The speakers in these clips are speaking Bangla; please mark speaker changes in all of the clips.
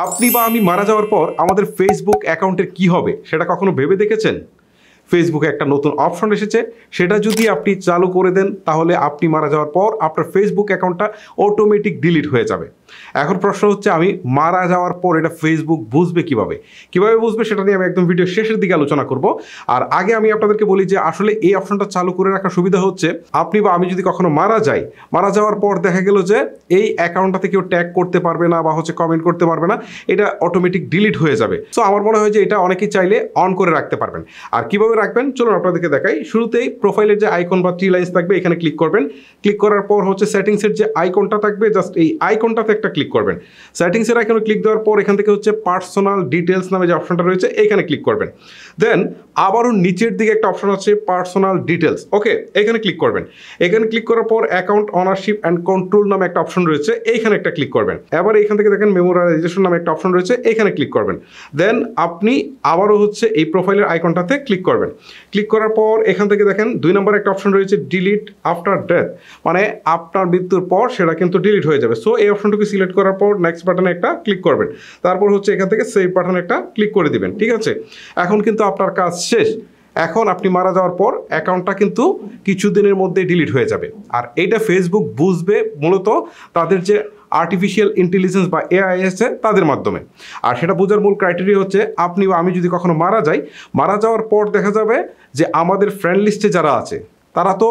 Speaker 1: আপনি বা আমি মারা যাওয়ার পর আমাদের ফেসবুক অ্যাকাউন্টের কি হবে সেটা কখনো ভেবে দেখেছেন? ফেসবুকে একটা নতুন অপশন এসেছে, সেটা যদি আপনি চালু করে দেন তাহলে আপনি মারা যাওয়ার পর আপনার ফেসবুক অ্যাকাউন্টটা অটোমেটিক ডিলিট হয়ে যাবে। এখন প্রশ্ন হচ্ছে, আমি মারা যাওয়ার পর এটা ফেসবুক বুঝবে কিভাবে বুঝবে সেটা নিয়ে আমি একদম ভিডিও শেষের দিকে আলোচনা করব। আর আগে আমি আপনাদেরকে বলি যে আসলে এই অপশনটা চালু করে রাখার সুবিধা হচ্ছে, আপনি বা আমি যদি কখনো মারা যাওয়ার পর দেখা গেল যে এই অ্যাকাউন্টটাতে কেউ ট্যাগ করতে পারবে না বা কমেন্ট করতে পারবে না, এটা অটোমেটিক ডিলিট হয়ে যাবে। সো আমার মনে হয় যে এটা অনেকেই চাইলে অন করে রাখতে পারবেন। আর কিভাবে রাখবেন চলুন আপনাদেরকে দেখাই। শুরুতেই প্রোফাইলের যে আইকন বা থ্রি লাইন্স থাকবে এখানে ক্লিক করবেন। ক্লিক করার পর সেটিংসের যে আইকনটা থাকবে, জাস্ট এই আইকনটাতে একটা ক্লিক করবেন। সেটিংসের আইকনে ক্লিক দেওয়ার পর এখান থেকে পার্সোনাল ডিটেলস নামে যে অপশনটা রয়েছে এখানে ক্লিক করবেন। দেন আবারও নিচের দিকে একটা অপশন আছে পার্সোনাল ডিটেলস, ওকে, এখানে ক্লিক করবেন। এখানে ক্লিক করার পর অ্যাকাউন্ট অনারশিপ অ্যান্ড কন্ট্রোল নামে একটা অপশন রয়েছে, এইখানে একটা ক্লিক করবেন। এবার এখান থেকে দেখেন মেমোরাইজেশন নামে একটা অপশন রয়েছে, এখানে ক্লিক করবেন। দেন আপনি আবারও এই প্রোফাইলের আইকনটাতে ক্লিক করবেন। ক্লিক করার পর এখান থেকে দেখেন 2 নম্বর একটা অপশন রয়েছে ডিলিট আফটার ডেথ, মানে আপনার মৃত্যুর পর সেটা কিন্তু ডিলিট হয়ে যাবে। সো এই অপশনটুকু সিলেক্ট করার পর নেক্সট বাটনে একটা ক্লিক করবেন। তারপর এখান থেকে সেভ বাটনে একটা ক্লিক করে দিবেন। ঠিক আছে, এখন কিন্তু আপনার কাজ শেষ। এখন আপনি মারা যাওয়ার পর অ্যাকাউন্টটা কিন্তু কিছুদিনের মধ্যে ডিলিট হয়ে যাবে। আর এইটা ফেসবুক বুঝবে মূলত তাদের যে আর্টিফিশিয়াল ইন্টেলিজেন্স বা এআই আছে তাদের মাধ্যমে। আর সেটা বোঝার মূল ক্রাইটেরিয়া হচ্ছে, আপনি বা আমি যদি কখনো মারা যাওয়ার পর দেখা যাবে যে আমাদের ফ্রেন্ড লিস্টে যারা আছে তারা তো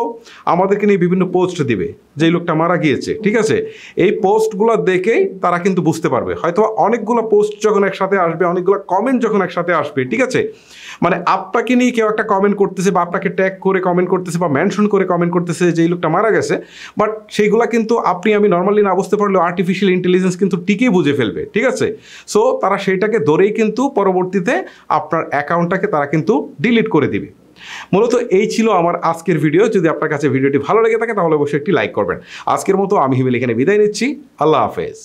Speaker 1: আমাদেরকে নিয়ে বিভিন্ন পোস্ট দিবে যে এই লোকটা মারা গিয়েছে। ঠিক আছে, এই পোস্টগুলো দেখেই তারা কিন্তু বুঝতে পারবে। হয়তো অনেকগুলো পোস্ট যখন একসাথে আসবে, অনেকগুলো কমেন্ট যখন একসাথে আসবে, ঠিক আছে, মানে আপনাকে নিয়ে কেউ একটা কমেন্ট করতেছে বা আপনাকে ট্যাগ করে কমেন্ট করতেছে বা মেনশন করে কমেন্ট করতেছে যে এই লোকটা মারা গেছে, বাট সেইগুলা কিন্তু আপনি আমি নর্মালি না বুঝতে পারলেও আর্টিফিশিয়াল ইন্টেলিজেন্স কিন্তু ঠিকই বুঝে ফেলবে। ঠিক আছে, সো তারা সেইটাকে ধরেই কিন্তু পরবর্তীতে আপনার অ্যাকাউন্টটাকে তারা কিন্তু ডিলিট করে দিবে। মূলত এই ছিল আমার আজকের ভিডিও। যদি আপনার কাছে ভিডিওটি ভালো লেগে থাকে তাহলে অবশ্যই একটি লাইক করবেন। আজকের মতো আমি হিমেল এখানে বিদায় নিচ্ছি। আল্লাহ হাফেজ।